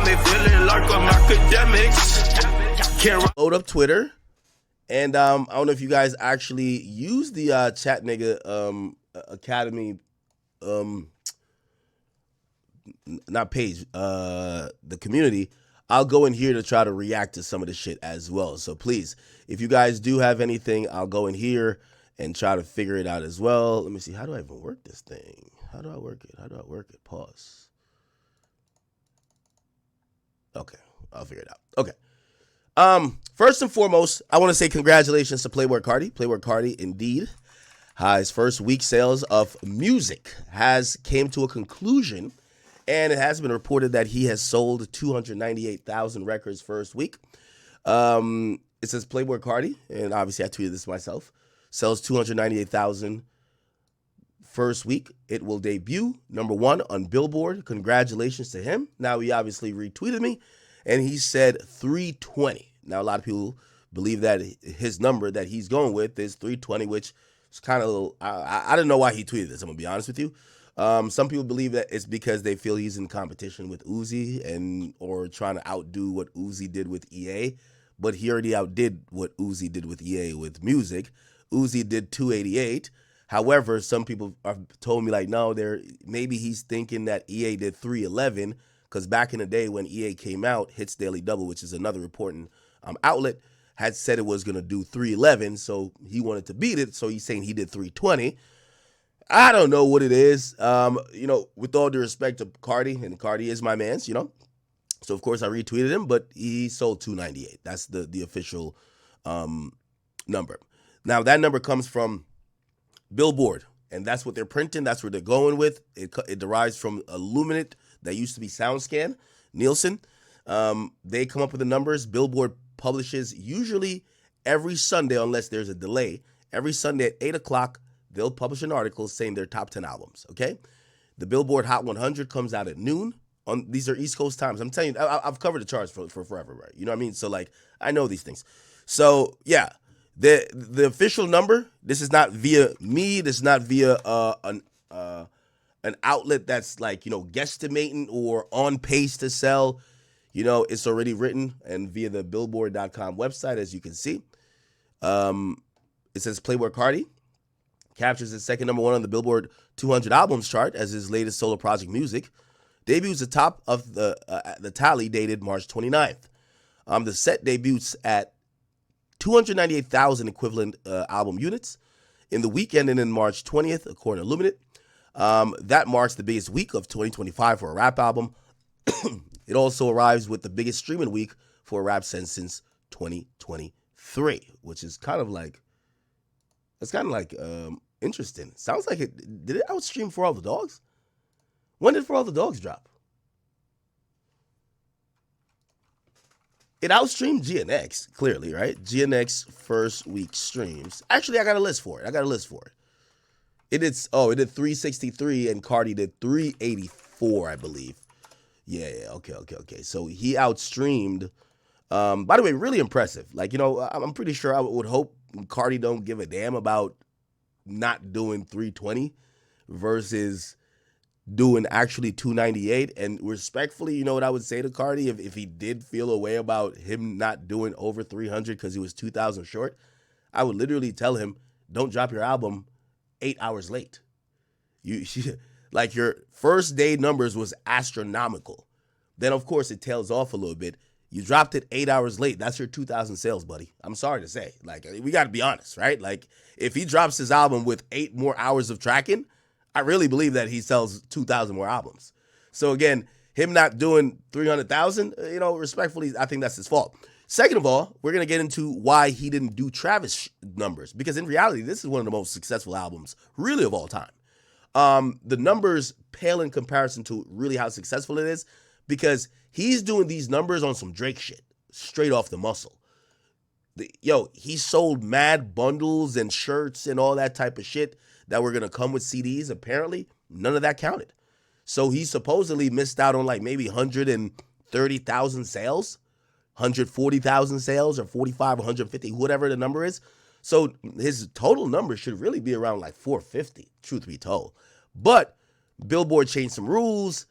me feeling like I'm academics. Can't load up Twitter, and I don't know if you guys actually use the chat nigga Academy, not page, the community. I'll go in here to try to react to some of the shit as well. So please, if you guys do have anything, I'll go in here and try to figure it out as well. Let me see. How do I even work this thing? How do I work it? Pause. Okay, I'll figure it out. Okay. First and foremost, I want to say congratulations to Playboi Carti. Playboi Carti, indeed, his first week sales of music has came to a conclusion. And it has been reported that he has sold 298,000 records first week. It says Playboi Carti, and obviously I tweeted this myself, sells 298,000 first week. It will debut #1 on Billboard. Congratulations to him. Now, he obviously retweeted me, and he said 320. Now, a lot of people believe that his number that he's going with is 320, which is kind of a little, I don't know why he tweeted this, I'm going to be honest with you. Some people believe that it's because they feel he's in competition with Uzi or trying to outdo what Uzi did with EA, but he already outdid what Uzi did with EA with music. Uzi did 288. However, some people have told me like, no, maybe he's thinking that EA did 311 because back in the day when EA came out, Hits Daily Double, which is another important outlet, had said it was going to do 311, so he wanted to beat it, so he's saying he did 320. I don't know what it is. With all due respect to Carti, and Carti is my man's, So, of course, I retweeted him, but he sold 298. That's the official number. Now, that number comes from Billboard, and that's what they're printing. That's what they're going with. It derives from Illuminate that used to be SoundScan, Nielsen. They come up with the numbers. Billboard publishes usually every Sunday, unless there's a delay. Every Sunday at 8 o'clock, they'll publish an article saying their top 10 albums, okay? The Billboard Hot 100 comes out at noon. These are East Coast times. I'm telling you, I've covered the charts for forever, right? You know what I mean? So, I know these things. So, yeah, the official number, this is not via me. This is not via an outlet that's guesstimating or on pace to sell. It's already written and via the Billboard.com website, as you can see. It says Playboi Carti captures his second #1 on the Billboard 200 albums chart as his latest solo project, Music. Debuts at top of the tally dated March 29th. The set debuts at 298,000 equivalent album units in the week ending in March 20th, according to Illuminate. That marks the biggest week of 2025 for a rap album. It also arrives with the biggest streaming week for a rap since 2023, which is kind of like, interesting. Sounds like did it outstream For All the Dogs? When did For All the Dogs drop? It outstreamed GNX, clearly, right? GNX first week streams. Actually, I got a list for it. It did 363 and Carti did 384, I believe. Yeah, okay. So he outstreamed. By the way, really impressive. I'm pretty sure I would hope Carti don't give a damn about not doing 320 versus doing actually 298. And respectfully, you know what I would say to Carti if he did feel a way about him not doing over 300 because he was 2,000 short, I would literally tell him, don't drop your album 8 hours late. Your first day numbers was astronomical. Then, of course, it tails off a little bit. You dropped it 8 hours late. That's your 2,000 sales, buddy. I'm sorry to say. We got to be honest, right? If he drops his album with 8 more hours of tracking, I really believe that he sells 2,000 more albums. So, again, him not doing 300,000, respectfully, I think that's his fault. Second of all, we're going to get into why he didn't do Travis numbers. Because in reality, this is one of the most successful albums, really, of all time. The numbers pale in comparison to really how successful it is because he's doing these numbers on some Drake shit, straight off the muscle. He sold mad bundles and shirts and all that type of shit that were going to come with CDs. Apparently, none of that counted. So he supposedly missed out on maybe 130,000 sales, 140,000 sales, or 45, 150, whatever the number is. So his total number should really be around 450, truth be told. But Billboard changed some rules,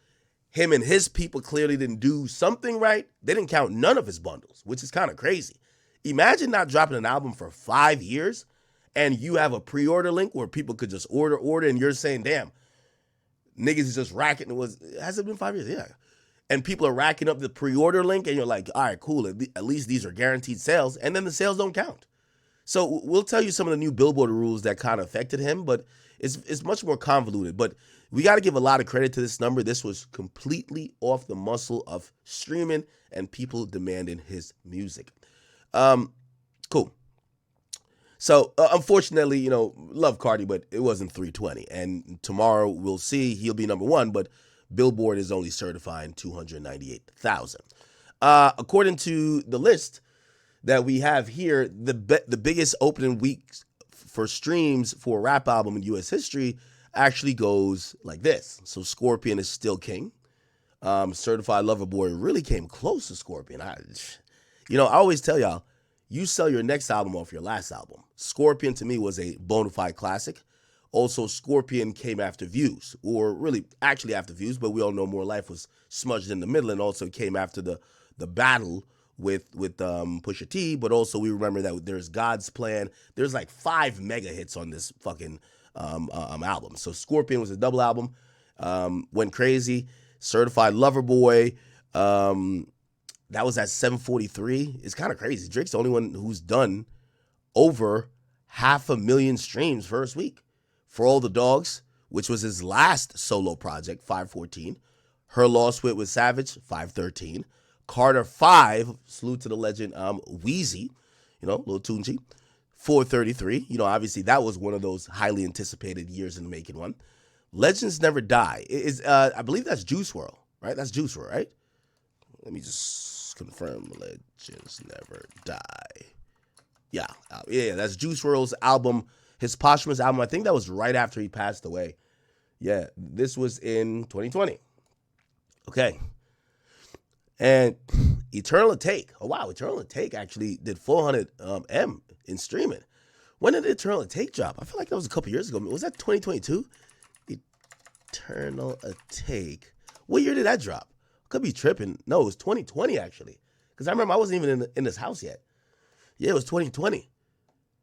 him and his people clearly didn't do something right. They didn't count none of his bundles, which is kind of crazy. Imagine not dropping an album for 5 years and you have a pre-order link where people could just order, and you're saying, damn, niggas is just racking. Has it been 5 years? Yeah. And people are racking up the pre-order link, and you're like, all right, cool. At least these are guaranteed sales, and then the sales don't count. So we'll tell you some of the new Billboard rules that kind of affected him, but it's much more convoluted. But we got to give a lot of credit to this number. This was completely off the muscle of streaming and people demanding his music. Cool. So unfortunately, love Carti, but it wasn't 320. And tomorrow we'll see he'll be number one, but Billboard is only certifying 298,000. According to the list that we have here, the biggest opening week for streams for a rap album in U.S. history actually goes like this. So Scorpion is still king. Certified Lover Boy really came close to Scorpion. I always tell y'all, you sell your next album off your last album. Scorpion to me was a bona fide classic. Also, Scorpion came after Views, or really actually after Views, but we all know More Life was smudged in the middle, and also came after the battle with Pusha T. But also we remember that there's God's Plan. There's like 5 mega hits on this fucking album. So Scorpion was a double album. Went crazy. Certified Lover Boy. That was at 743. It's kind of crazy. Drake's the only one who's done over 500,000 streams first week. For All the Dogs, which was his last solo project, 514. Her Lost Wit with Savage, 513. Carter 5, salute to the legend, Wheezy, Lil Tunchi, 433. Obviously that was one of those highly anticipated years in the making one. Legends Never Die. I believe that's Juice WRLD, right? That's Juice WRLD, right? Let me just confirm. Legends Never Die. Yeah, that's Juice WRLD's album, his posthumous album. I think that was right after he passed away. Yeah, this was in 2020. Okay. And Eternal Take. Oh, wow. Eternal Take actually did 400 M in streaming. When did Eternal Take drop? I feel like that was a couple years ago. Was that 2022? Eternal Take. What year did that drop? Could be tripping. No, it was 2020 actually. Because I remember I wasn't even in this house yet. Yeah, it was 2020.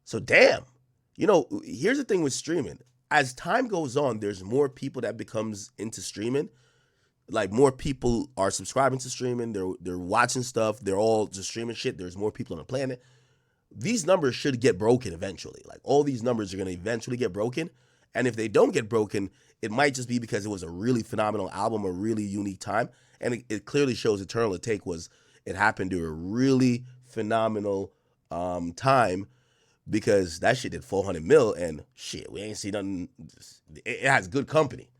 So damn. Here's the thing with streaming. As time goes on, there's more people that becomes into streaming. Like more people are subscribing to streaming. They're watching stuff. They're all just streaming shit. There's more people on the planet. These numbers should get broken eventually. Like all these numbers are going to eventually get broken. And if they don't get broken, it might just be because it was a really phenomenal album, a really unique time. And it clearly shows Eternal Take it happened during a really phenomenal time, because that shit did 400 mil, and shit, we ain't seen nothing. It has good company.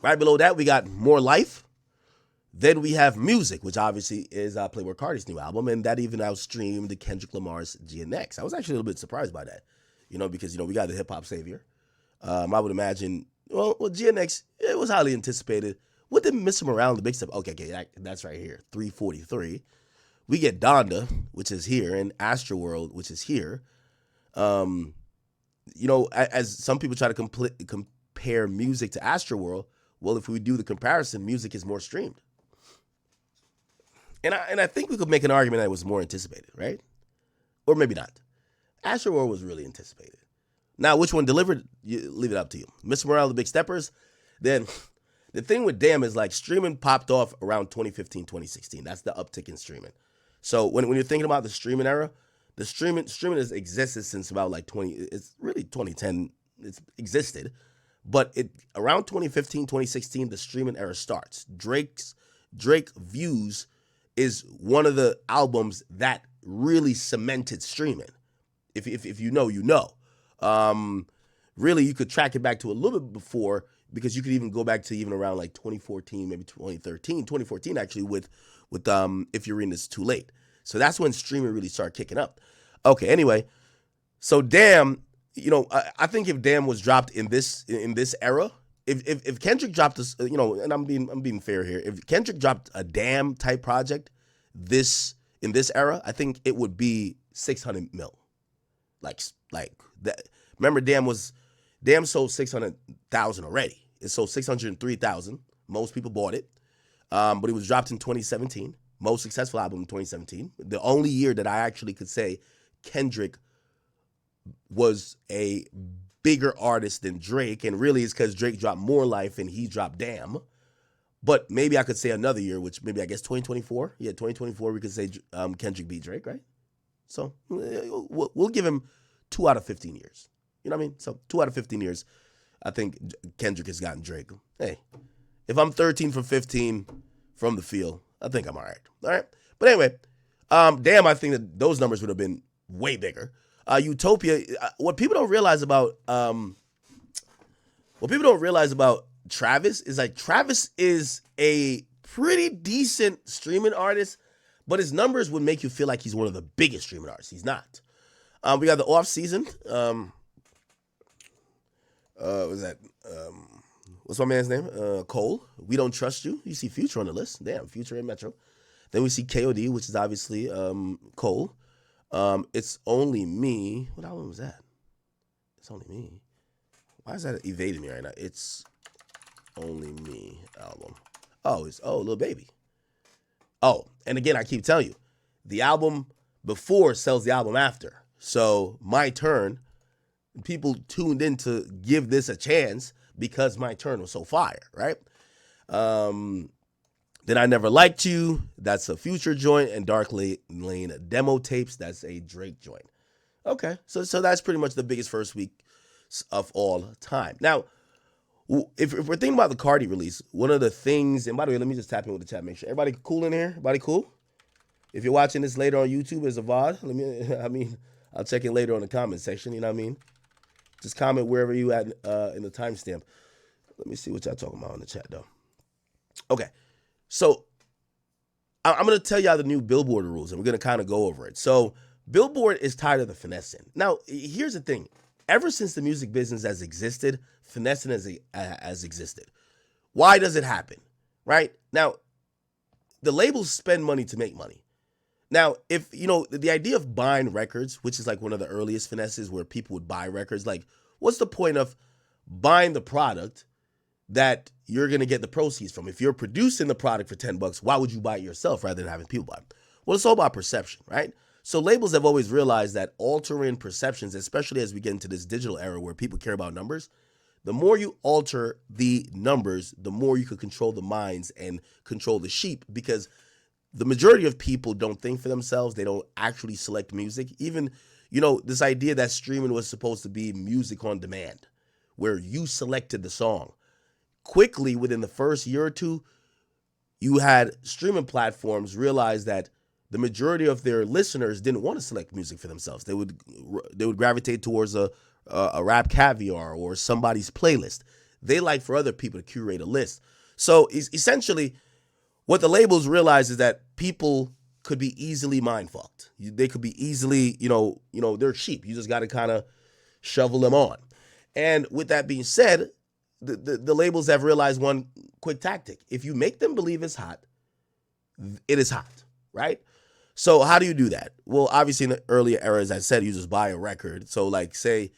Right below that, we got More Life. Then we have Music, which obviously is Playboi Carti's new album, and that even outstreamed the Kendrick Lamar's GNX. I was actually a little bit surprised by that, because, we got the hip-hop savior. I would imagine, well, GNX, it was highly anticipated. What did Mr. Morale, the big stuff? Okay, that's right here, 343. We get Donda, which is here, and Astroworld, which is here. As some people try to compare Music to Astroworld, well, if we do the comparison, Music is more streamed. And I think we could make an argument that it was more anticipated, right? Or maybe not. Astroworld was really anticipated. Now, which one delivered? Leave it up to you. Mr. Morale, the Big Steppers. Then the thing with Damn is like streaming popped off around 2015, 2016. That's the uptick in streaming. So when you're thinking about the streaming era, the streaming has existed since about like it's really 2010. It's existed, but around 2015, 2016, the streaming era starts. Drake Views is one of the albums that really cemented streaming. If you know, you know. Really, you could track it back to a little bit before, because you could even go back to even around like 2014, maybe 2014 actually with If You're Reading This Too Late. So that's when streaming really started kicking up. Okay, anyway, so Damn, I think if Damn was dropped in this era, if Kendrick dropped this, and I'm being fair here, if Kendrick dropped a Damn type project in this era, I think it would be 600 mil. Like that. Remember, Damn sold 600,000 already. It sold 603,000, Most people bought it. But it was dropped in 2017. Most successful album in 2017. The only year that I actually could say Kendrick was a bigger artist than Drake. And really it's because Drake dropped More Life and he dropped Damn. But maybe I could say another year, which maybe I guess 2024. Yeah, 2024 we could say Kendrick beat Drake, right? So we'll give him 2 out of 15 years. You know what I mean? So 2 out of 15 years, I think Kendrick has gotten Drake. Hey, if I'm 13 for 15 from the field, I think I'm all right. All right. But anyway, Damn, I think that those numbers would have been way bigger. Utopia, what people don't realize about Travis is like Travis is a pretty decent streaming artist, but his numbers would make you feel like he's one of the biggest streaming artists. He's not. We got the off season. What's that? What's my man's name? Cole. We Don't Trust You. You see Future on the list. Damn, Future and Metro. Then we see KOD, which is obviously Cole. It's Only Me. What album was that? It's Only Me. Why is that evading me right now? It's Only Me album. Oh, it's Lil Baby. Oh, and again, I keep telling you, the album before sells the album after. So My Turn, people tuned in to give this a chance because My Turn was so fire, right? Then I Never Liked You, that's a Future joint, and Dark Lane demo tapes, that's a Drake joint. Okay, so that's pretty much the biggest first week of all time. Now, if we're thinking about the Carti release, one of the things, and by the way, let me just tap in with the chat, make sure everybody cool in here. Everybody cool? If you're watching this later on YouTube as a VOD, I'll check in later on the comment section. You know what I mean? Just comment wherever you at in the timestamp. Let me see what y'all talking about in the chat though. Okay, so I'm gonna tell y'all the new Billboard rules, and we're gonna kind of go over it. So Billboard is tired of the finessing. Now, here's the thing. Ever since the music business has existed, finessing has existed. Why does it happen? Right? Now, the labels spend money to make money. Now, if, the idea of buying records, which is like one of the earliest finesses where people would buy records, like, what's the point of buying the product that you're going to get the proceeds from? If you're producing the product for $10, why would you buy it yourself rather than having people buy it? Well, it's all about perception, right? So labels have always realized that altering perceptions, especially as we get into this digital era where people care about numbers, the more you alter the numbers, the more you could control the minds and control the sheep, because the majority of people don't think for themselves. They don't actually select music. Even, this idea that streaming was supposed to be music on demand, where you selected the song. Quickly, within the first year or two, you had streaming platforms realize that the majority of their listeners didn't want to select music for themselves. They would gravitate towards a Rap Caviar or somebody's playlist. They like for other people to curate a list. So essentially, what the labels realize is that people could be easily mind fucked. They could be easily, they're cheap. You just got to kind of shovel them on. And with that being said, the labels have realized one quick tactic. If you make them believe it's hot, it is hot, right? So how do you do that? Well, obviously in the earlier era, as I said, you just buy a record. So like say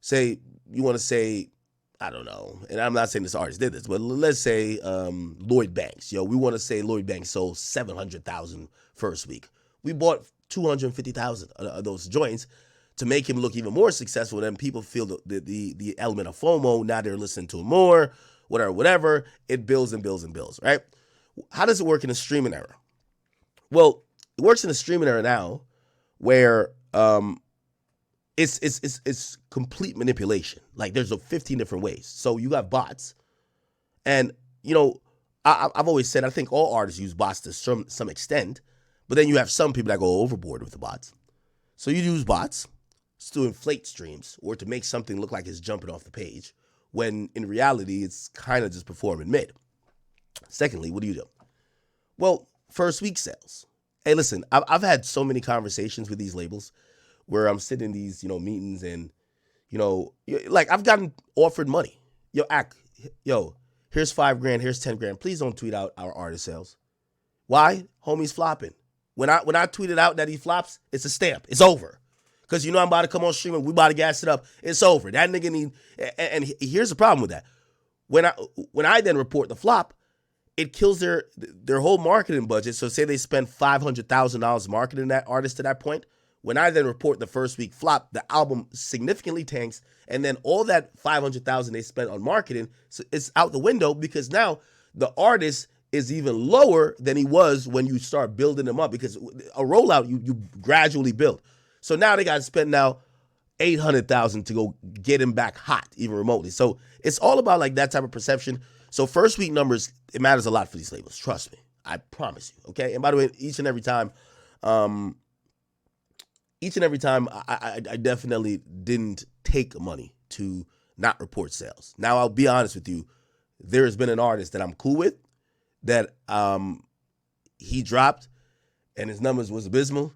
you want to say, I don't know, and I'm not saying this artist did this, but let's say Lloyd Banks. We want to say Lloyd Banks sold 700,000 first week. We bought 250,000 of those joints to make him look even more successful. Then people feel the element of FOMO. Now they're listening to him more, whatever. It builds and builds and builds, right? How does it work in the streaming era? Well, it works in the streaming era now where it's complete manipulation. Like there's 15 different ways. So you got bots. And, I've always said I think all artists use bots to some extent. But then you have some people that go overboard with the bots. So you use bots to inflate streams or to make something look like it's jumping off the page, when in reality it's kind of just performing mid. Secondly, what do? Well, first week sales. Hey, listen, I've had so many conversations with these labels where I'm sitting in these, meetings and, like I've gotten offered money. Here's $5,000, here's $10,000. Please don't tweet out our artist sales. Why? Homie's flopping. When I tweeted out that he flops, it's a stamp. It's over. Because I'm about to come on stream and we about to gas it up. It's over. That nigga need, and here's the problem with that. When I then report the flop, it kills their whole marketing budget. So say they spend $500,000 marketing that artist to that point. When I then report the first week flop, the album significantly tanks, and then all that $500,000 they spent on marketing is out the window because now the artist is even lower than he was when you start building him up, because a rollout you gradually build. So now they got to spend now $800,000 to go get him back hot, even remotely. So it's all about like that type of perception. So first week numbers, it matters a lot for these labels. Trust me, I promise you. Okay. And by the way, each and every time, I definitely didn't take money to not report sales. Now I'll be honest with you, there has been an artist that I'm cool with that he dropped and his numbers was abysmal,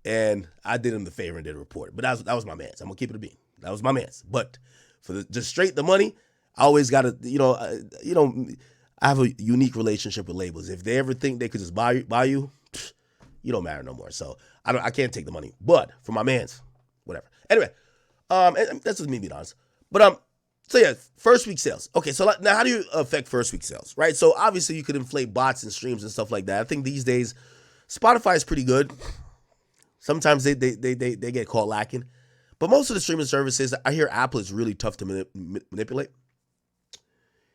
and I did him the favor and did a report. But that was my man's. I'm gonna keep it a bean. That was my man's. But for just straight the money, I always gotta, I have a unique relationship with labels. If they ever think they could just buy you, you don't matter no more. So I can't take the money. But for my man's, whatever. Anyway, and that's just me being honest. But so yeah, first week sales. Okay, so now how do you affect first week sales, right? So obviously you could inflate bots and streams and stuff like that. I think these days Spotify is pretty good. Sometimes they get caught lacking, but most of the streaming services, I hear Apple is really tough to manipulate.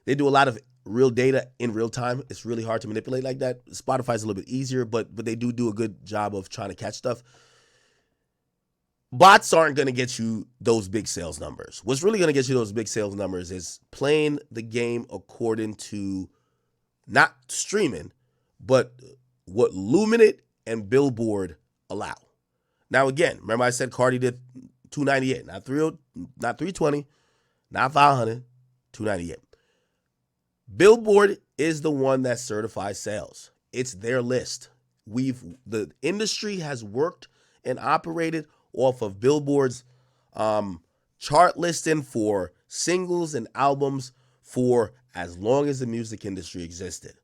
They do a lot of real data in real time. It's really hard to manipulate like that. Spotify's a little bit easier, but they do a good job of trying to catch stuff. Bots aren't going to get you those big sales numbers. What's really going to get you those big sales numbers is playing the game according to not streaming, but what Luminate and Billboard allow. Now, again, remember I said Carti did 298, not 320, not 500, 298. Billboard is the one that certifies sales. It's their list. The industry has worked and operated off of Billboard's chart listing for singles and albums for as long as the music industry existed.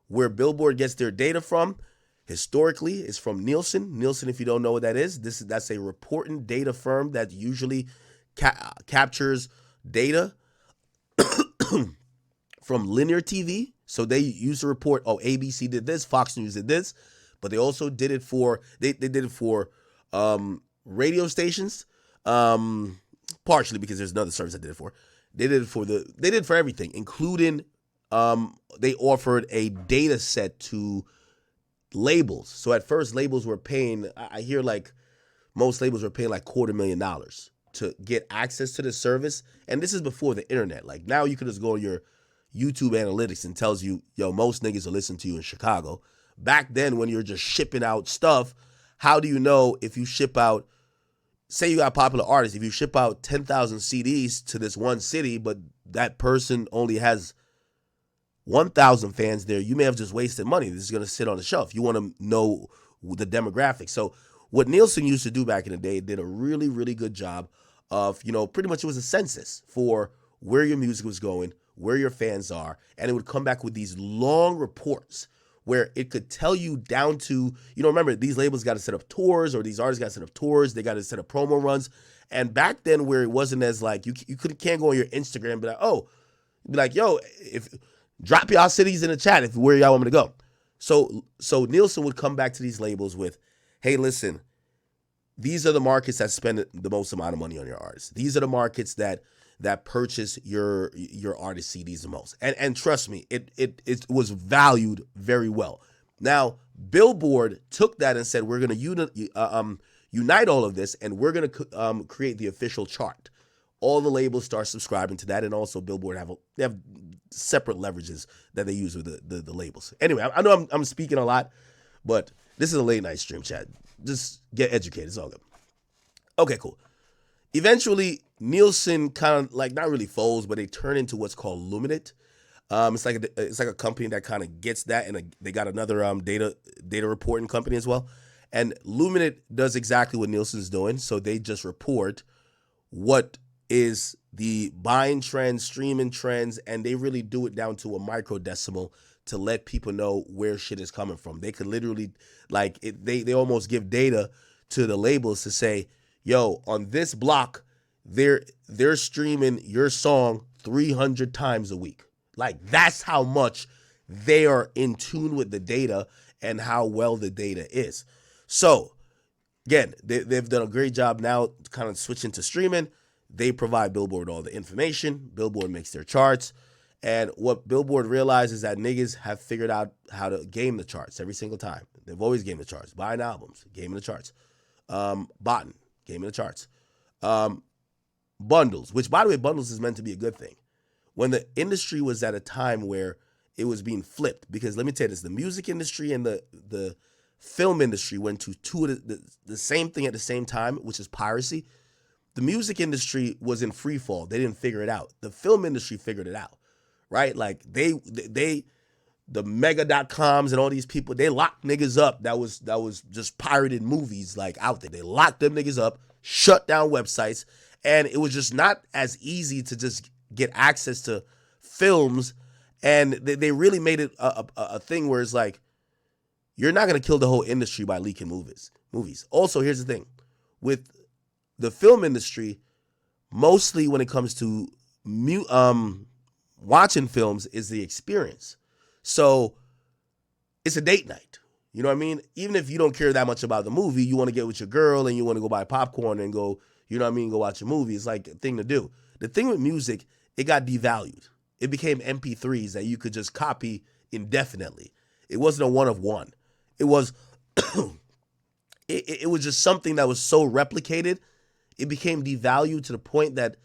Where Billboard gets their data from, historically, is from Nielsen. Nielsen, if you don't know what that is, that's a reporting data firm that usually captures data from linear TV. So they used to report, ABC did this, Fox News did this, but they also did it for they did it for radio stations, partially because there's another service that did it for. They did it for everything, including they offered a data set to labels. So at first labels were paying, I hear like most labels were paying like $250,000 to get access to the service. And this is before the internet. Like now you can just go to your YouTube analytics and tells you, most niggas will listen to you in Chicago. Back then when you're just shipping out stuff, how do you know if you ship out, say you got popular artists, if you ship out 10,000 CDs to this one city, but that person only has 1,000 fans there, you may have just wasted money. This is going to sit on the shelf. You want to know the demographics. So what Nielsen used to do back in the day, did a really, really good job of, pretty much it was a census for where your music was going, where your fans are, and it would come back with these long reports where it could tell you down to, remember, these labels got to set up tours, or these artists got to set up tours, they got to set up promo runs. And back then where it wasn't as like, you can't go on your Instagram and be like, if drop y'all cities in the chat if where y'all want me to go. So Nielsen would come back to these labels with, hey, listen, these are the markets that spend the most amount of money on your artists. These are the markets that purchase your artist CDs the most. And trust me, it was valued very well. Now, Billboard took that and said, we're going to unite all of this, and we're going to create the official chart. All the labels start subscribing to that, and also Billboard they have separate leverages that they use with the labels. Anyway, I know I'm speaking a lot, but this is a late night stream chat. Just get educated. It's all good. Okay, cool. Eventually, Nielsen kind of like not really folds, but they turn into what's called Luminate. It's like a company that kind of gets that, and they got another data reporting company as well. And Luminate does exactly what Nielsen's doing. So they just report what is the buying trends, streaming trends, and they really do it down to a microdecimal to let people know where shit is coming from. They could literally, they almost give data to the labels to say, on this block, they're streaming your song 300 times a week. Like, that's how much they are in tune with the data and how well the data is. So again, they've done a great job now kind of switching to streaming. They provide Billboard all the information. Billboard makes their charts. And what Billboard realizes is that niggas have figured out how to game the charts every single time. They've always gamed the charts. Buying albums, gaming the charts. Botting, gaming the charts. Bundles, which, by the way, bundles is meant to be a good thing. When the industry was at a time where it was being flipped, because let me tell you this, the music industry and the film industry went to two of the same thing at the same time, which is piracy. The music industry was in free fall. They didn't figure it out. The film industry figured it out, right? Like the mega.coms and all these people, they locked niggas up that was just pirated movies like out there. They locked them niggas up, shut down websites, and it was just not as easy to just get access to films. And they really made it a thing where it's like, you're not going to kill the whole industry by leaking movies. Also, here's the thing. With the film industry, mostly when it comes to watching films is the experience. So it's a date night. You know what I mean? Even if you don't care that much about the movie, you want to get with your girl and you want to go buy popcorn and go, you know what I mean, go watch a movie. It's like a thing to do. The thing with music, it got devalued. It became MP3s that you could just copy indefinitely. It wasn't a one of one. It was it was just something that was so replicated, it became devalued to the point that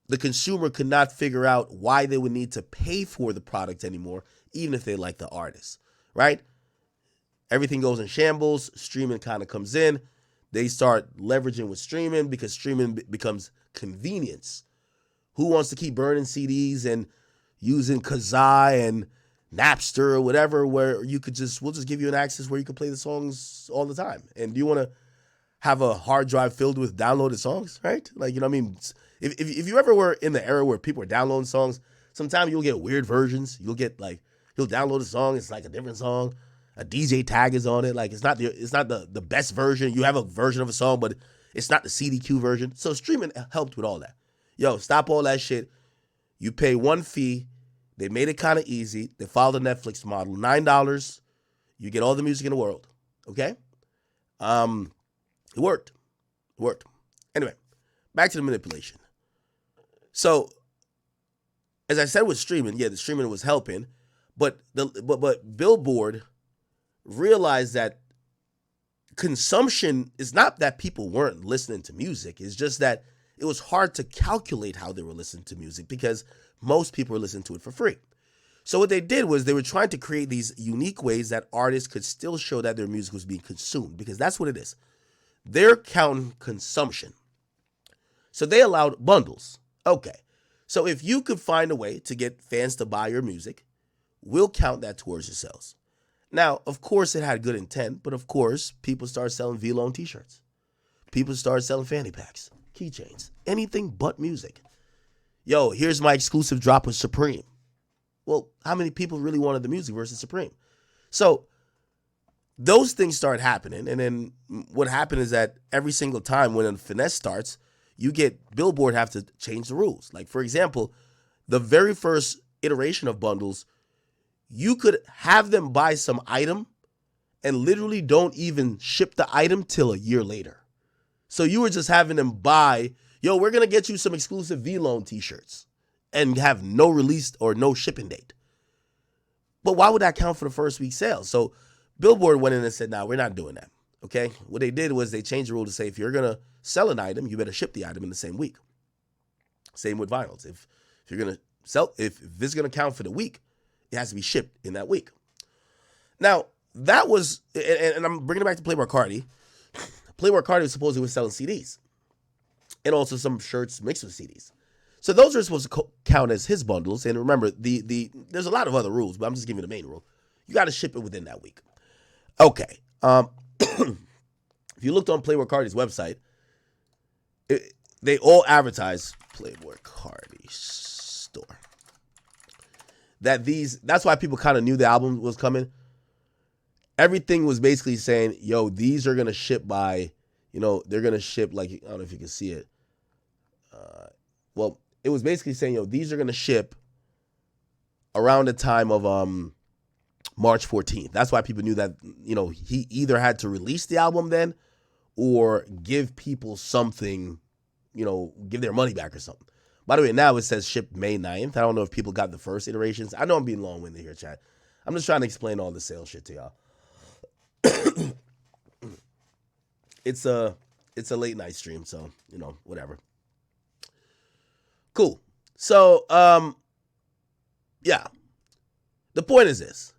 the consumer could not figure out why they would need to pay for the product anymore, even if they like the artist, right? Everything goes in shambles. Streaming kind of comes in. They start leveraging with streaming because streaming becomes convenience. Who wants to keep burning CDs and using Kazaa and Napster or whatever, where we'll just give you an access where you can play the songs all the time. And do you want to have a hard drive filled with downloaded songs, right? Like, you know what I mean? If you ever were in the era where people were downloading songs, sometimes you'll get weird versions. You'll download a song, it's like a different song. A DJ tag is on it. Like, it's not the best version. You have a version of a song, but it's not the CDQ version. So streaming helped with all that. Yo, stop all that shit. You pay one fee. They made it kind of easy. They followed the Netflix model. $9. You get all the music in the world. Okay? It worked. Anyway, back to the manipulation. So, as I said with streaming, yeah, the streaming was helping, but Billboard realized that consumption is not that people weren't listening to music. It's just that it was hard to calculate how they were listening to music because most people were listening to it for free. So what they did was they were trying to create these unique ways that artists could still show that their music was being consumed, because that's what it is. They're counting consumption. So they allowed bundles. Okay. So if you could find a way to get fans to buy your music, we'll count that towards your sales. Now, of course, it had good intent, but of course, people started selling V-Lone t-shirts. People started selling fanny packs, keychains, anything but music. Yo, here's my exclusive drop with Supreme. Well, how many people really wanted the music versus Supreme? So those things start happening. And then what happened is that every single time when a finesse starts, you get Billboard have to change the rules. Like, for example, the very first iteration of bundles, you could have them buy some item and literally don't even ship the item till a year later. So you were just having them buy, yo, we're going to get you some exclusive V-Lone t-shirts and have no release or no shipping date. But why would that count for the first week's sales? So Billboard went in and said, nah, we're not doing that. Okay. What they did was they changed the rule to say, if you're going to sell an item, you better ship the item in the same week. Same with vinyls. If you're going to sell, if this is going to count for the week, it has to be shipped in that week. Now, that was, and I'm bringing it back to Playboi Carti. Playboi Carti supposedly was selling CDs and also some shirts mixed with CDs. So those are supposed to count as his bundles. And remember, there's a lot of other rules, but I'm just giving you the main rule. You got to ship it within that week. Okay. If you looked on Playboi Carti's website, they all advertise Playboi Carti store. That's why people kind of knew the album was coming. Everything was basically saying, yo, these are going to ship by, they're going to ship, like, I don't know if you can see it. Well, it was basically saying, yo, these are going to ship around the time of March 14th. That's why people knew that, he either had to release the album then or give people something, give their money back or something. By the way, now it says ship May 9th. I don't know if people got the first iterations. I know I'm being long-winded here, chat. I'm just trying to explain all the sales shit to y'all. It's a late night stream, so, whatever. Cool. So, yeah. The point is this.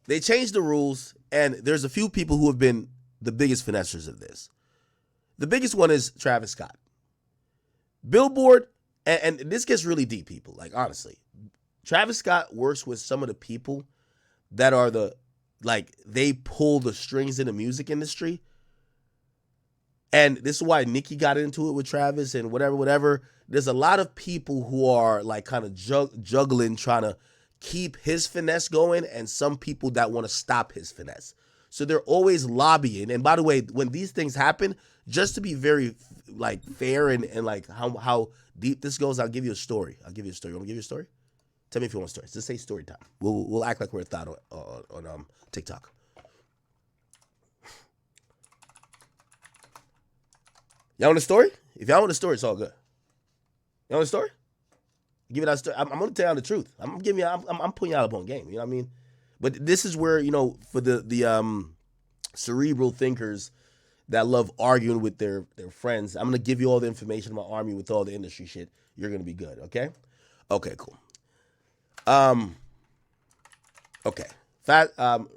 They changed the rules, and there's a few people who have been the biggest finessers of this. The biggest one is Travis Scott. Billboard, and this gets really deep, people. Like, honestly, Travis Scott works with some of the people that are they pull the strings in the music industry. And this is why Nicki got into it with Travis and whatever. There's a lot of people who are like kind of juggling, trying to keep his finesse going, and some people that want to stop his finesse. So they're always lobbying. And by the way, when these things happen, just to be very fair and like how deep this goes, I'll give you a story. You want me to give you a story? Tell me if you want stories. Just say story time. We'll act like we're a thought on TikTok. Y'all want a story? If y'all want a story, it's all good. You want a story? Give it out. I'm going to tell you the truth. I'm putting y'all up on game. You know what I mean? But this is where, for the cerebral thinkers that love arguing with their friends, I'm going to give you all the information about army with all the industry shit. You're going to be good, okay? Okay, cool. Okay.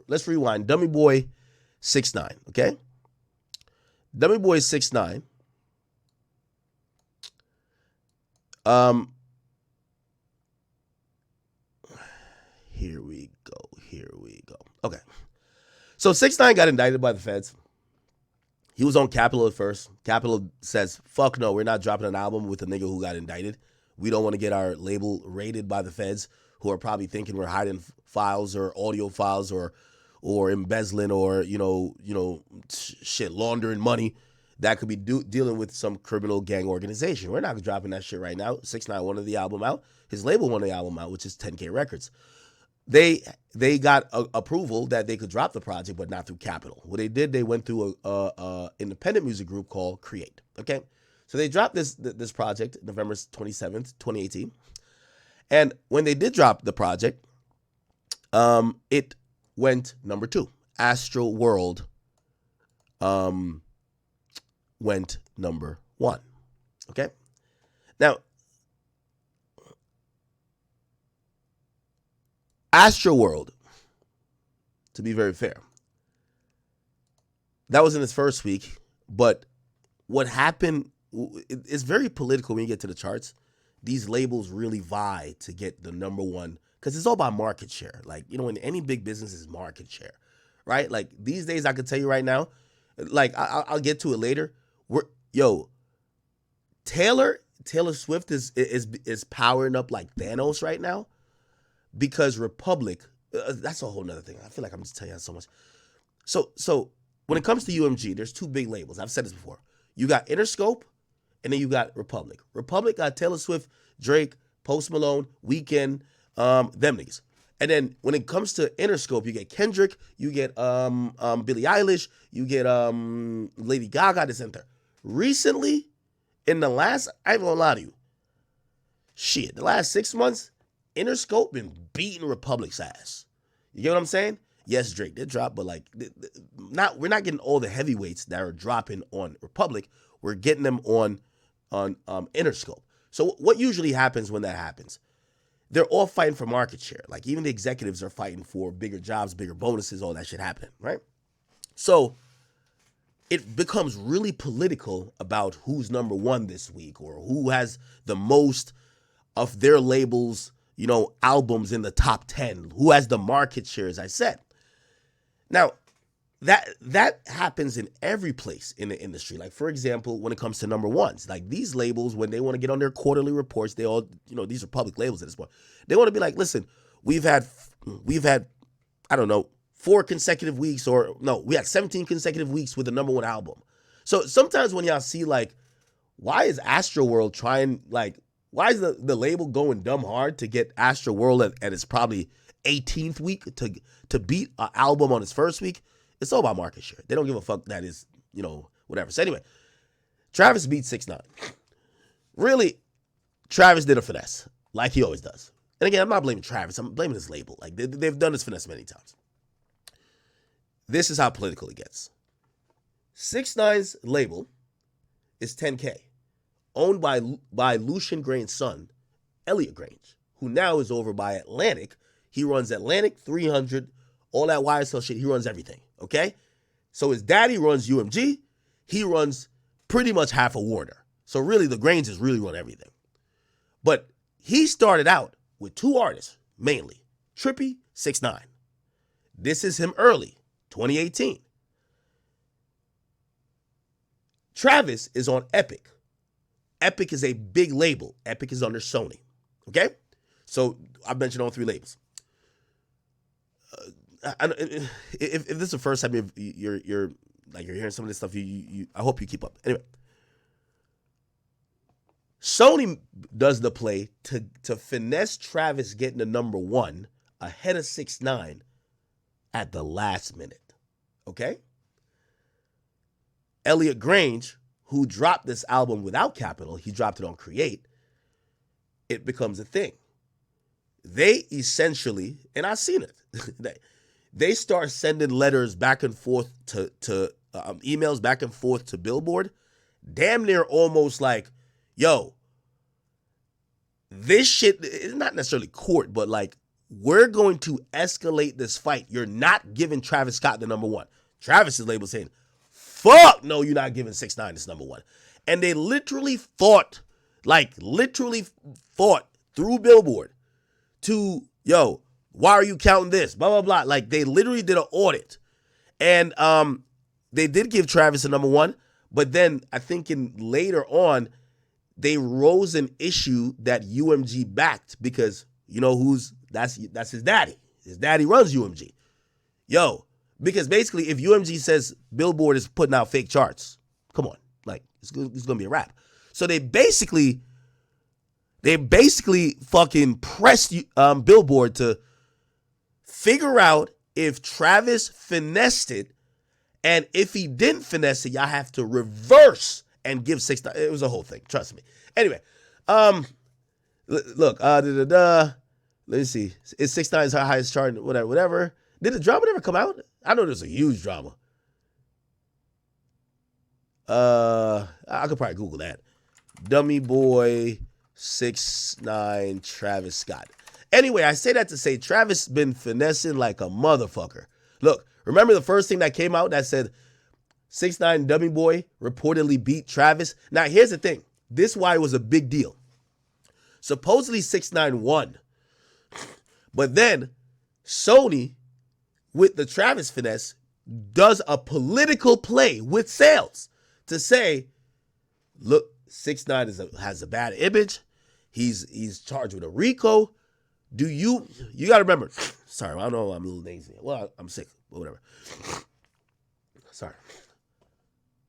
Let's rewind. Dummy Boy 6ix9ine, okay? Dummy Boy 6ix9ine. Here we go. Okay. So 6ix9ine got indicted by the feds. He was on Capitol at first. Capitol says, fuck no, we're not dropping an album with a nigga who got indicted. We don't want to get our label raided by the feds, who are probably thinking we're hiding files or audio files or embezzling or, shit, laundering money that could be dealing with some criminal gang organization. We're not dropping that shit right now. 6ix9ine wanted the album out. His label wanted the album out, which is 10K Records. They got approval that they could drop the project, but not through Capitol. What they did, they went through a independent music group called Create. Okay, so they dropped this project November 27th, 2018. And when they did drop the project, it went number 2. Astro World went number 1. Okay, now Astro World, to be very fair, that was in its first week, but what happened, it's very political when you get to the charts. These labels really vie to get the number 1, because it's all about market share. Like, in any big business is market share, right? Like, these days, I could tell you right now, like, I'll get to it later. Taylor Swift is powering up like Thanos right now. Because Republic, that's a whole nother thing. I feel like I'm just telling you so much. So when it comes to UMG, there's 2 big labels. I've said this before. You got Interscope, and then you got Republic. Republic got Taylor Swift, Drake, Post Malone, Weeknd, them niggas. And then when it comes to Interscope, you get Kendrick, you get Billie Eilish, you get Lady Gaga, this and that. Recently, in the last, I ain't gonna lie to you, the last 6 months, Interscope been beating Republic's ass. You get what I'm saying? Yes, Drake did drop, but we're not getting all the heavyweights that are dropping on Republic. We're getting them on Interscope. So what usually happens when that happens? They're all fighting for market share. Like, even the executives are fighting for bigger jobs, bigger bonuses, all that shit happening, right? So it becomes really political about who's number 1 this week, or who has the most of their labels, albums in the top 10, who has the market share, as I said. Now, that happens in every place in the industry. Like, for example, when it comes to number 1s, like these labels, when they want to get on their quarterly reports, they all, these are public labels at this point. They want to be like, listen, we've had, I don't know, 4 consecutive weeks, we had 17 consecutive weeks with the number 1 album. So sometimes when y'all see why is Astroworld why is the label going dumb hard to get Astroworld at its probably 18th week to beat an album on its first week. It's all about market share. They don't give a fuck that is, whatever. So anyway, Travis beat 6ix9ine. Really, Travis did a finesse, like he always does. And again, I'm not blaming Travis. I'm blaming his label. Like, they've done this finesse many times. This is how political it gets. 6ix9ine's label is 10K, owned by Lucian Grange's son, Elliot Grange, who now is over by Atlantic. He runs Atlantic, 300, all that YSL shit. He runs everything, okay? So his daddy runs UMG. He runs pretty much half of Warner. So really, the Granges really run everything. But he started out with 2 artists, mainly, Trippie, 6ix9ine. This is him early, 2018. Travis is on Epic. Epic is a big label. Epic is under Sony, okay? So I've mentioned all 3 labels. If this is the first time you're hearing some of this stuff, I hope you keep up. Anyway, Sony does the play to finesse Travis getting the number 1 ahead of 6ix9ine at the last minute, okay? Elliot Grange, who dropped this album without Capital, he dropped it on Create, it becomes a thing. They essentially, and I've seen it, they start sending letters back and forth to emails back and forth to Billboard, damn near almost like, yo, this shit is not necessarily court, but like, we're going to escalate this fight. You're not giving Travis Scott the number 1. Travis's label saying, fuck no, you're not giving 6ix9ine this number 1. And they literally fought through Billboard to, yo, why are you counting this? Blah, blah, blah. Like, they literally did an audit. And they did give Travis a number 1, but then I think later on, they rose an issue that UMG backed because that's his daddy. His daddy runs UMG. Yo, because basically if UMG says Billboard is putting out fake charts, come on, like it's going to be a wrap. So they basically fucking pressed Billboard to figure out if Travis finessed it, and if he didn't finesse it, y'all have to reverse and give 6ix9ine. It was a whole thing, trust me. Anyway, look, let me see. Is 6ix9ine's her highest chart? Whatever. Did the drama ever come out? I know there's a huge drama. I could probably Google that. Dummy Boy 6ix9ine Travis Scott. Anyway, I say that to say Travis been finessing like a motherfucker. Look, remember the first thing that came out that said 6ix9ine Dummy Boy reportedly beat Travis? Now, here's the thing. This is why it was a big deal. Supposedly 6ix9ine won. But then Sony, with the Travis finesse, does a political play with sales to say, look, 6ix9ine has a bad image. He's charged with a RICO. You got to remember. Sorry, I know I'm a little lazy. Well, I'm sick, but whatever. Sorry.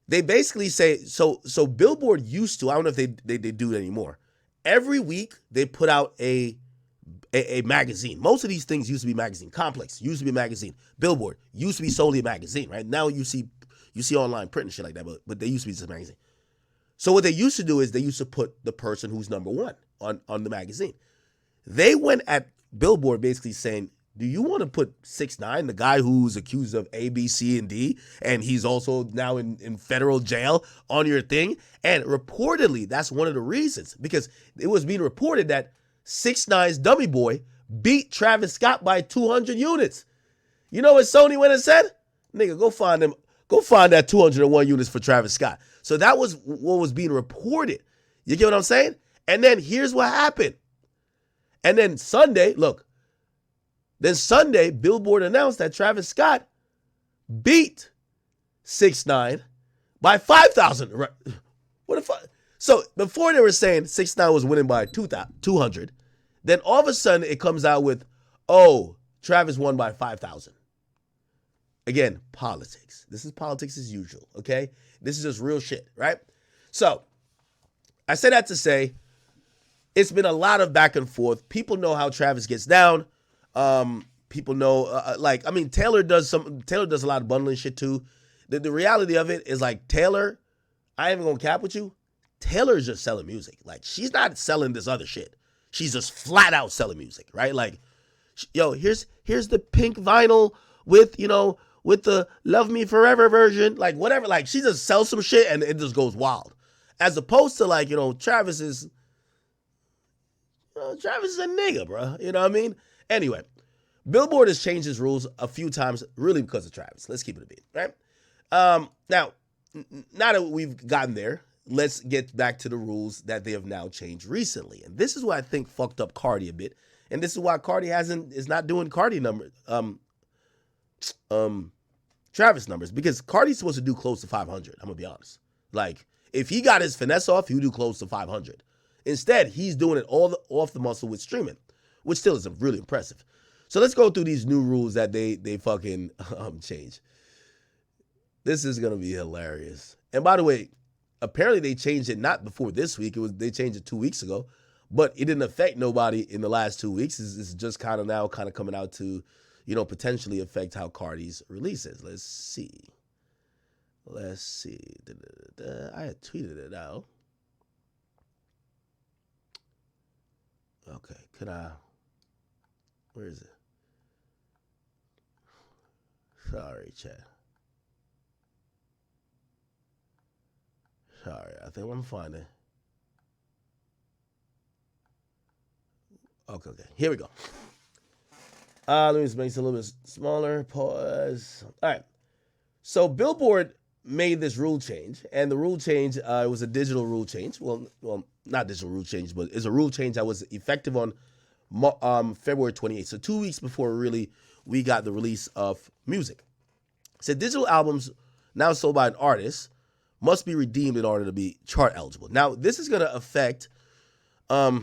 They basically say, so Billboard used to, I don't know if they do it anymore. Every week they put out a magazine. Most of these things used to be magazine. Complex used to be a magazine. Billboard used to be solely a magazine, right? Now you see online print and shit like that, but they used to be just a magazine. So what they used to do is they used to put the person who's number 1 on the magazine. They went at Billboard basically saying, do you want to put 6ix9ine, the guy who's accused of A, B, C, and D, and he's also now in federal jail, on your thing? And reportedly, that's one of the reasons, because it was being reported that 6ix9ine's Dummy Boy beat Travis Scott by 200 units. You know what Sony went and said? Nigga, go find that 201 units for Travis Scott. So that was what was being reported. You get what I'm saying? And then here's what happened. And then Sunday, Billboard announced that Travis Scott beat 6ix9ine by 5,000. What the fuck? So before they were saying 6ix9ine was winning by 200, then all of a sudden it comes out with, oh, Travis won by 5,000. Again, politics. This is politics as usual, okay? This is just real shit, right? So I say that to say it's been a lot of back and forth. People know how Travis gets down. People know, like, I mean, Taylor does a lot of bundling shit too. The reality of it is, like, Taylor, I ain't even gonna cap with you. Taylor's just selling music. Like, she's not selling this other shit. She's just flat out selling music, right? Like, yo, here's the pink vinyl with, you know, with the Love Me Forever version, like, whatever. Like, she just sells some shit and it just goes wild. As opposed to, like, you know, Travis is a nigga, bro. You know what I mean? Anyway, Billboard has changed his rules a few times, really because of Travis. Let's keep it a beat, right? Now that we've gotten there, let's get back to the rules that they have now changed recently. And this is what I think fucked up Carti a bit. And this is why Carti is not doing Carti numbers, Travis numbers, because Carti's supposed to do close to 500. I'm gonna be honest. Like, if he got his finesse off, he would do close to 500. Instead, he's doing it all off the muscle with streaming, which still is really impressive. So let's go through these new rules that they fucking changed. This is gonna be hilarious. And by the way, apparently they changed it not before this week. They changed it 2 weeks ago, but it didn't affect nobody in the last 2 weeks. It's just kind of now coming out to, you know, potentially affect how Carti's releases. Let's see. I had tweeted it out. Okay, where is it? Sorry, chat. Sorry, I think I'm finding. Okay, here we go. Let me just make this a little bit smaller. Pause. All right. So Billboard made this rule change, and the rule change, it was a digital rule change. Well, not digital rule change, but it's a rule change that was effective on February 28th. So 2 weeks before really we got the release of music. It said digital albums now sold by an artist must be redeemed in order to be chart eligible. Now, this is going to affect the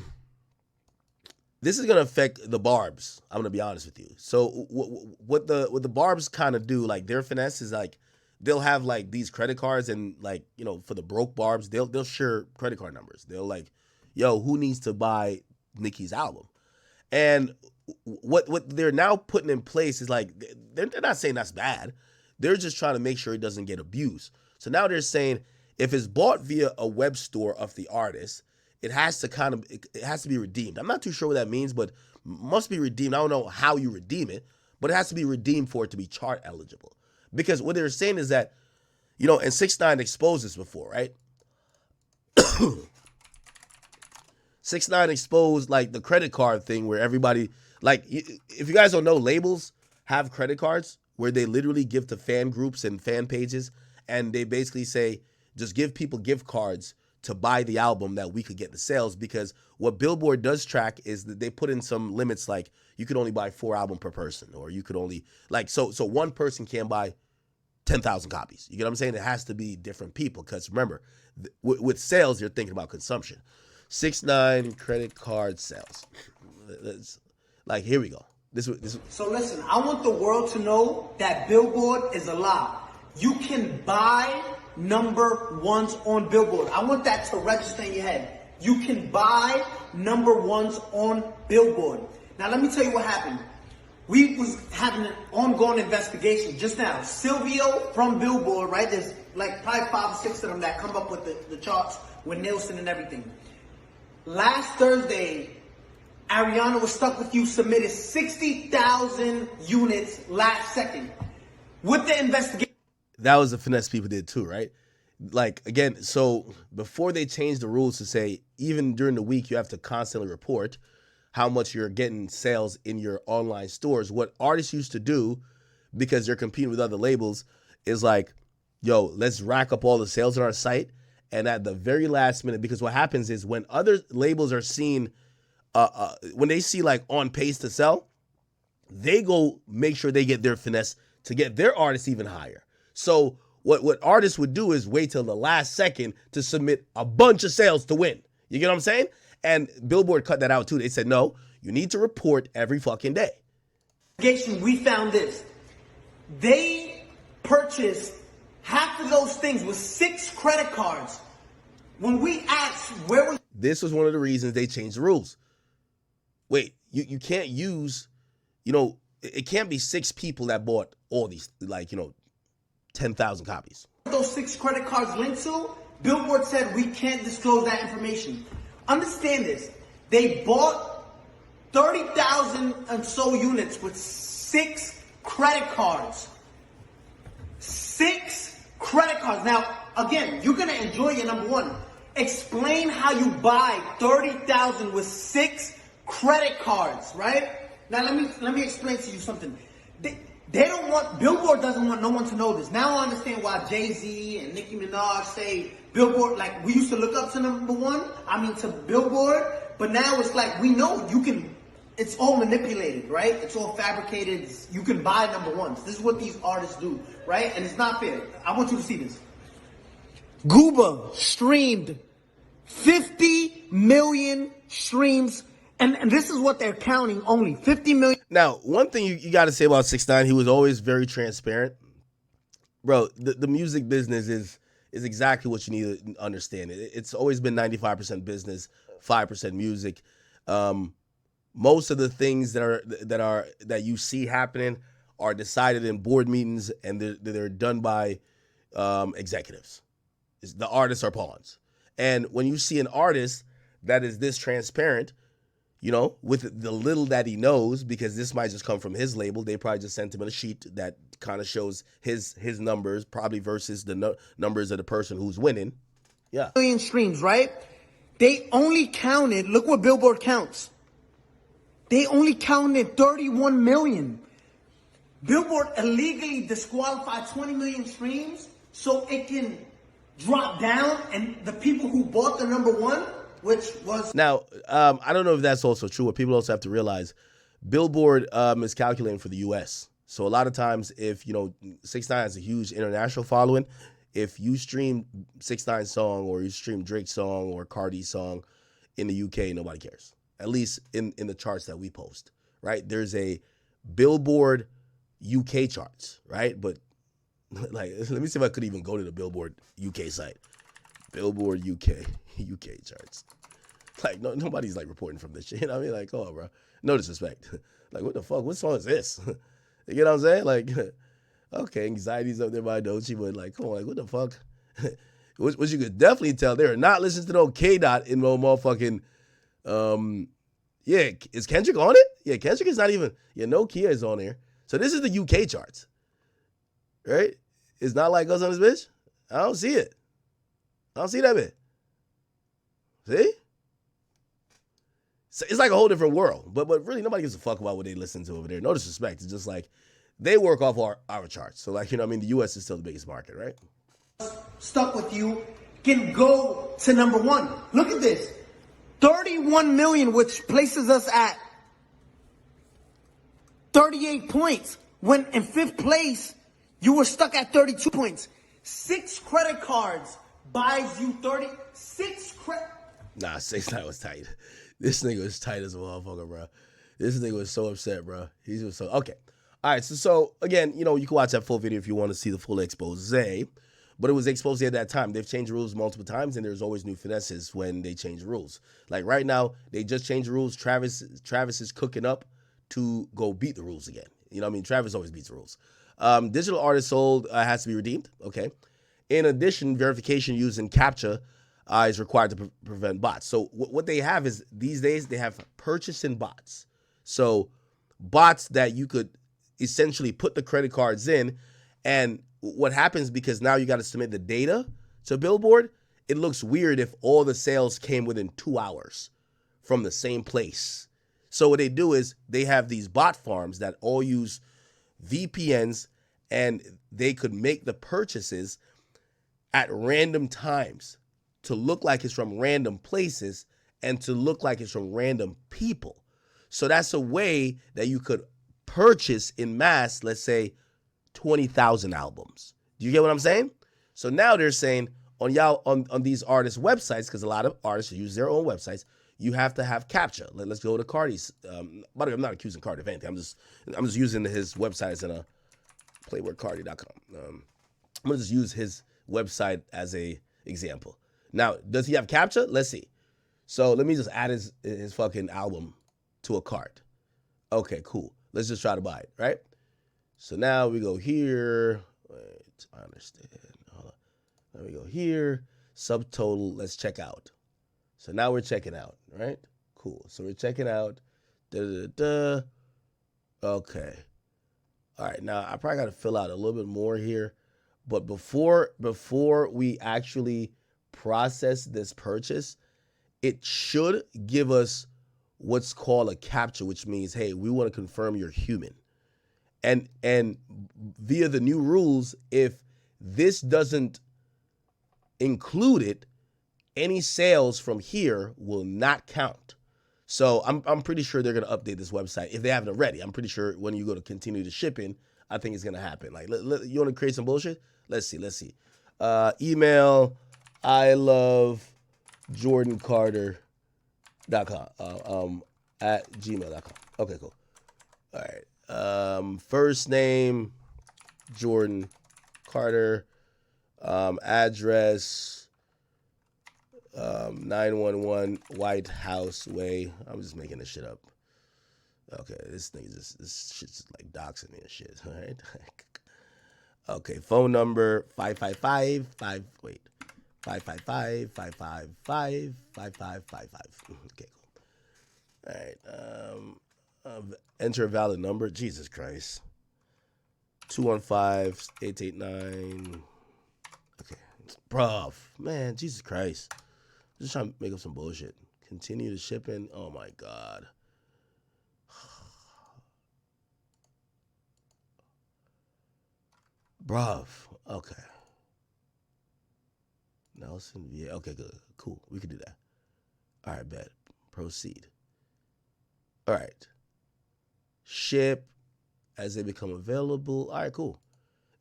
Barbs. I'm going to be honest with you. So what the Barbs kind of do, like, their finesse is, like, they'll have, like, these credit cards, and, like, you know, for the broke Barbs, they'll share credit card numbers. They'll, like, yo, who needs to buy Nicki's album? And what they're now putting in place is, like, they're not saying that's bad. They're just trying to make sure it doesn't get abused. So now they're saying if it's bought via a web store of the artist, it has to be redeemed. I'm not too sure what that means, but must be redeemed. I don't know how you redeem it, but it has to be redeemed for it to be chart eligible. Because what they're saying is that, you know, and 6ix9ine exposed this before, right? 6ix9ine exposed, like, the credit card thing where everybody, like, if you guys don't know, labels have credit cards where they literally give to fan groups and fan pages, and they basically say, just give people gift cards to buy the album that we could get the sales. Because what Billboard does track is that they put in some limits, like you could only buy 4 albums per person, or you could only, like, so one person can buy 10,000 copies. You get what I'm saying? It has to be different people, because remember, with sales, you're thinking about consumption. 6ix9ine credit card sales. Like, here we go. So listen, I want the world to know that Billboard is a lie. You can buy number ones on Billboard. I want that to register in your head. You can buy number ones on Billboard. Now let me tell you what happened. We was having an ongoing investigation just now. Silvio from Billboard, right? There's like probably 5 or 6 of them that come up with the charts with Nielsen and everything. Last Thursday, Ariana Was Stuck With You submitted 60,000 units last second. With the investigation. That was the finesse people did too, right? Like, again, so before they changed the rules to say even during the week you have to constantly report how much you're getting sales in your online stores, what artists used to do, because they're competing with other labels, is like, yo, let's rack up all the sales on our site, and at the very last minute, because what happens is when other labels are seen, when they see like on pace to sell, they go make sure they get their finesse to get their artists even higher. So what artists would do is wait till the last second to submit a bunch of sales to win. You get what I'm saying? And Billboard cut that out too. They said, no, you need to report every fucking day. We found this. They purchased half of those things with 6 credit cards. When we asked where was... This was one of the reasons they changed the rules. Wait, you can't use it can't be 6 people that bought all these, 10,000 copies. Those 6 credit cards linked to, Billboard said we can't disclose that information. Understand this. They bought 30,000 and so units with 6 credit cards. 6 credit cards. Now, again, you're going to enjoy your number one. Explain how you buy 30,000 with 6 credit cards, right? Now, let me explain to you something. They don't want, Billboard doesn't want no one to know this. Now I understand why Jay-Z and Nicki Minaj say Billboard, like we used to look up to number one, to Billboard, but now it's like we know it's all manipulated, right? It's all fabricated. You can buy number ones. This is what these artists do, right? And it's not fair. I want you to see this. Gooba streamed 50 million streams. And this is what they're counting, only 50 million. Now, one thing you got to say about 6ix9ine, he was always very transparent. Bro, the music business is exactly what you need to understand. It's always been 95% business, 5% music. Most of the things that you see happening are decided in board meetings, and they're done by executives. The artists are pawns. And when you see an artist that is this transparent, with the little that he knows, because this might just come from his label. They probably just sent him a sheet that kind of shows his numbers, probably versus the numbers of the person who's winning. Yeah. Million streams, right? They only counted, look what Billboard counts. They only counted 31 million. Billboard illegally disqualified 20 million streams so it can drop down, and the people who bought the number one, which was... Now, I don't know if that's also true. What people also have to realize, Billboard is calculating for the U.S. So a lot of times, if, 6ix9ine has a huge international following, if you stream 6ix9ine's song or you stream Drake's song or Carti's song in the UK, nobody cares. At least in the charts that we post, right? There's a Billboard UK charts, right? But, let me see if I could even go to the Billboard UK site. Billboard UK charts. Nobody's reporting from this shit. You know what I mean? Come on, bro. No disrespect. What the fuck? What song is this? You know what I'm saying? Okay, Anxiety's up there by Doechii, but come on, what the fuck? Which you could definitely tell they are not listening to no K-Dot in no motherfucking, yeah, is Kendrick on it? Yeah, Kendrick is not even, no Kia is on there. So this is the UK charts, right? It's not like us on this bitch. I don't see it. I don't see that bit. See? So it's like a whole different world. But really, nobody gives a fuck about what they listen to over there. No disrespect. It's just they work off our charts. So the U.S. is still the biggest market, right? Stuck with you can go to number one. Look at this. 31 million, which places us at 38 points. When in 5th place, you were stuck at 32 points. 6 credit cards buys you 36 credit. Nah, 6ix9ine was tight. This nigga was tight as a motherfucker, bro. This nigga was so upset, bro. He was so okay. All right, so again, you can watch that full video if you want to see the full expose. But it was exposed at that time. They've changed rules multiple times, and there's always new finesses when they change rules. Like right now, they just changed the rules. Travis is cooking up to go beat the rules again. You know what I mean? Travis always beats the rules. Digital artist sold has to be redeemed. Okay. In addition, verification using CAPTCHA is required to prevent bots. So what they have is these days they have purchasing bots. So bots that you could essentially put the credit cards in, and what happens, because now you got to submit the data to Billboard, it looks weird if all the sales came within 2 hours from the same place. So what they do is they have these bot farms that all use VPNs, and they could make the purchases at random times to look like it's from random places and to look like it's from random people. So that's a way that you could purchase in mass, let's say 20,000 albums. Do you get what I'm saying? So now they're saying on these artists' websites, because a lot of artists use their own websites, you have to have CAPTCHA. Let's go to Carti's. By the way, I'm not accusing Carti of anything. I'm just using his website as a PlayboyCarti.com. I'm gonna just use his website as a example. Now, does he have CAPTCHA? Let's see. So let me just add his fucking album to a cart. Okay, cool. Let's just try to buy it, right? So now we go here. Wait, I understand. Hold on. Let me go here. Subtotal. Let's check out. So now we're checking out, right? Cool. So we're checking out. Okay. All right. Now I probably got to fill out a little bit more here, but before we actually process this purchase, it should give us what's called a captcha, which means, hey, we want to confirm you're human. And via the new rules, if this doesn't include it, any sales from here will not count. So I'm pretty sure they're going to update this website if they haven't already. I'm pretty sure when you go to continue the shipping, I think it's going to happen. Like, you want to create some bullshit? Let's see. Email, I love jordancarter.com at gmail.com. Okay, cool. All right. First name, Jordan Carter. Address, 911 White House Way. I'm just making this shit up. Okay, this shit's like doxing me and shit. All right. Okay, phone number 555. Okay, cool. All right. Enter a valid number. Jesus Christ. 215-889. Okay. Bruv. Man, Jesus Christ. Just trying to make up some bullshit. Continue the shipping. Oh my God. Bruv. Okay. Nelson, yeah. Okay, good. Cool. We can do that. All right, bet. Proceed. All right. Ship as they become available. All right, cool.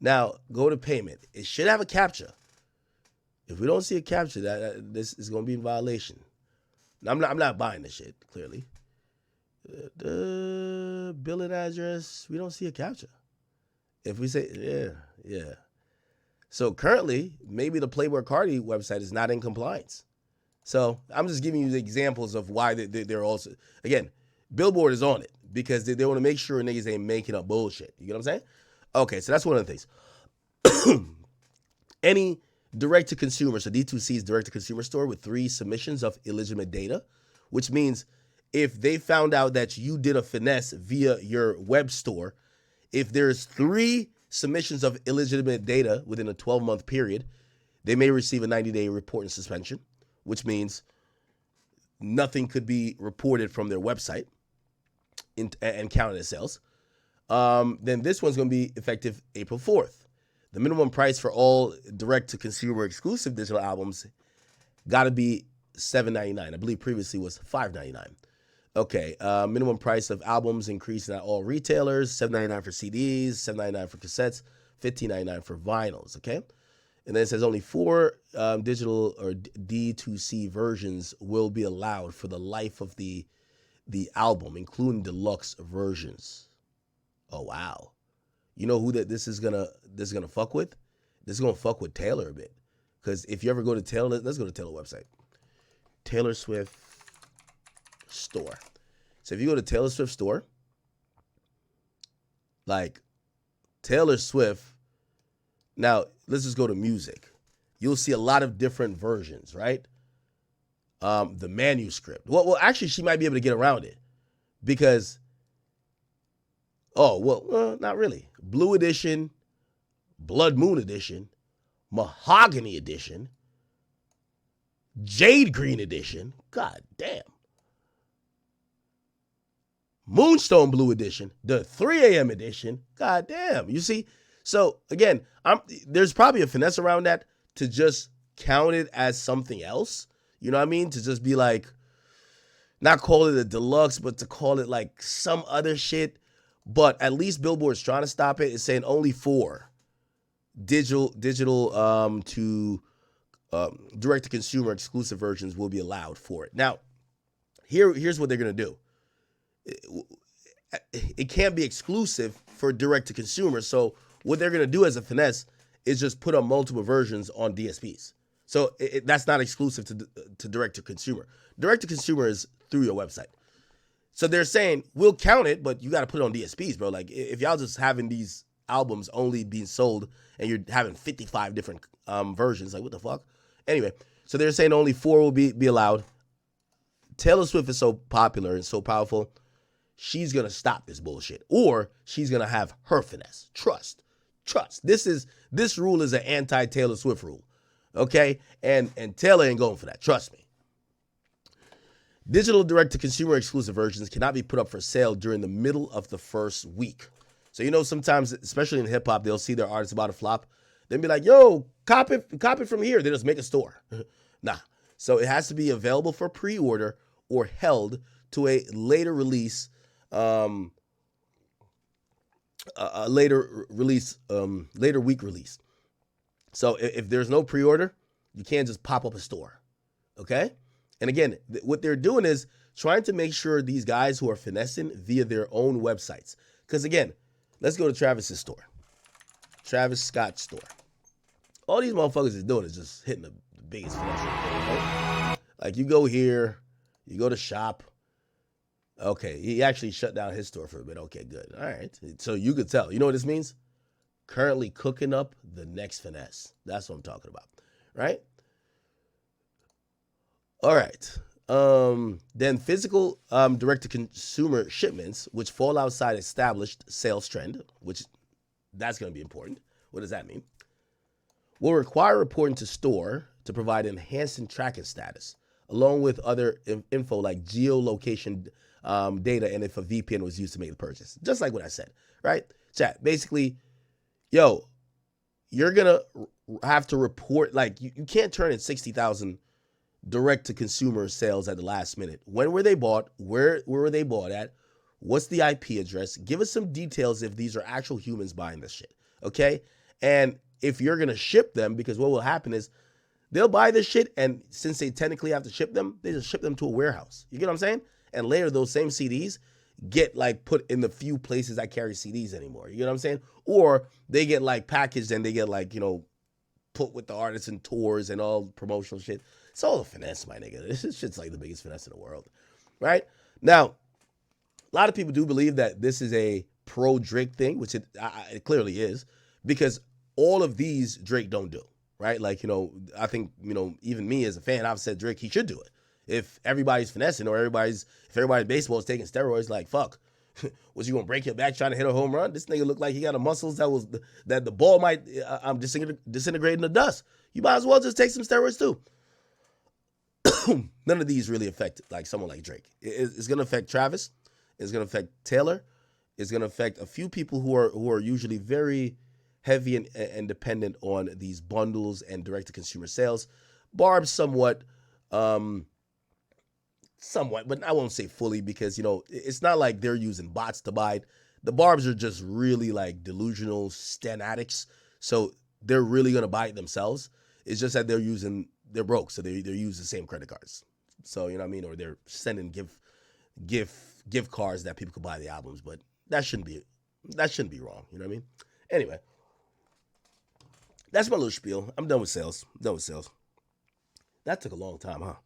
Now, go to payment. It should have a captcha. If we don't see a captcha, that this is going to be in violation. Now, I'm not buying this shit, clearly. The billing address, we don't see a captcha. If we say, yeah. So currently, maybe the Playboi Carti website is not in compliance. So I'm just giving you the examples of why they're also, again, Billboard is on it because they want to make sure niggas ain't making up bullshit. You get what I'm saying? Okay, so that's one of the things. Any direct-to-consumer, so D2C's direct-to-consumer store with 3 submissions of illegitimate data, which means if they found out that you did a finesse via your web store, if there's 3 submissions of illegitimate data within a 12-month period, they may receive a 90-day report and suspension, which means nothing could be reported from their website and counted as sales. Then this one's going to be effective April 4th. The minimum price for all direct-to-consumer exclusive digital albums got to be $7.99. I believe previously was $5.99. Okay, minimum price of albums increasing at all retailers, $7.99 for CDs, $7.99 for cassettes, $15.99 for vinyls, okay? And then it says only 4 digital or D2C versions will be allowed for the life of the album, including deluxe versions. Oh, wow. You know who this is gonna fuck with? This is gonna fuck with Taylor a bit. Because if you ever go to Taylor, let's go to Taylor website. Taylor Swift store. So if you go to Taylor Swift store, like Taylor Swift, now let's just go to music. You'll see a lot of different versions, right? The manuscript. Well, actually, she might be able to get around it because, not really. Blue Edition, Blood Moon Edition, Mahogany Edition, Jade Green Edition. God damn. Moonstone Blue Edition, the 3 a.m. edition. God damn. You see? So again, there's probably a finesse around that to just count it as something else. You know what I mean? To just be like, not call it a deluxe, but to call it like some other shit. But at least Billboard's trying to stop it. It's saying only 4 digital to direct-to-consumer exclusive versions will be allowed for it. Now, here's what they're going to do. It can't be exclusive for direct-to-consumer. So what they're going to do as a finesse is just put up multiple versions on DSPs. So that's not exclusive to direct-to-consumer. Direct-to-consumer is through your website. So they're saying we'll count it, but you got to put it on DSPs, bro. Like if y'all just having these albums only being sold and you're having 55 different versions, like what the fuck? Anyway, so they're saying only 4 will be allowed. Taylor Swift is so popular and so powerful, she's gonna stop this bullshit, or she's gonna have her finesse. Trust. This rule is an anti-Taylor Swift rule, okay? And Taylor ain't going for that. Trust me. Digital direct-to-consumer exclusive versions cannot be put up for sale during the middle of the first week. So, you know, sometimes, especially in hip-hop, they'll see their artists about to flop. They'll be like, yo, cop it from here. They just make a store. Nah. So it has to be available for pre-order or held to a later release, later week release. So if there's no pre-order, you can't just pop up a store, okay? And again, what they're doing is trying to make sure these guys who are finessing via their own websites. Because again, let's go to Travis's store. Travis Scott's store. All these motherfuckers is doing is just hitting the biggest finesse. Right? Like you go here, you go to shop. Okay, he actually shut down his store for a bit. Okay, good. All right. So you could tell. You know what this means? Currently cooking up the next finesse. That's what I'm talking about. Right? All right. Then physical direct-to-consumer shipments, which fall outside established sales trend, which that's going to be important. What does that mean? Will require reporting to store to provide enhanced and tracking status, along with other info like geolocation data and if a VPN was used to make the purchase. Just like what I said, right? Chat, basically, yo, you're going to have to report, like you can't turn in 60,000 direct-to-consumer sales at the last minute. When were they bought? Where were they bought at? What's the IP address? Give us some details if these are actual humans buying this shit, okay? And if you're going to ship them, because what will happen is they'll buy this shit, and since they technically have to ship them, they just ship them to a warehouse. You get what I'm saying? And later, those same CDs get, like, put in the few places I carry CDs anymore. You get what I'm saying? Or they get, like, packaged and they get, like, you know, put with the artists and tours and all promotional shit. It's all a finesse, my nigga. This shit's like the biggest finesse in the world, right? Now, a lot of people do believe that this is a pro-Drake thing, which it clearly is, because all of these Drake don't do, right? Like, you know, I think, you know, even me as a fan, I've said Drake, he should do it. If everybody's finessing or if everybody's baseball is taking steroids, like, fuck, was you gonna break your back trying to hit a home run? This nigga looked like he got a muscles that the ball might disintegrate in the dust. You might as well just take some steroids too. None of these really affect like someone like Drake. It's gonna affect Travis. It's gonna affect Taylor. It's gonna affect a few people who are usually very heavy and dependent on these bundles and direct-to-consumer sales. Barb's somewhat, but I won't say fully because, you know, it's not like they're using bots to buy it. The Barbs are just really like delusional stan addicts, so they're really gonna buy it themselves. It's just that they're broke, so they use the same credit cards. So, you know what I mean? Or they're sending gift cards that people could buy the albums, but that shouldn't be wrong. You know what I mean? Anyway, that's my little spiel. I'm done with sales. That took a long time, huh?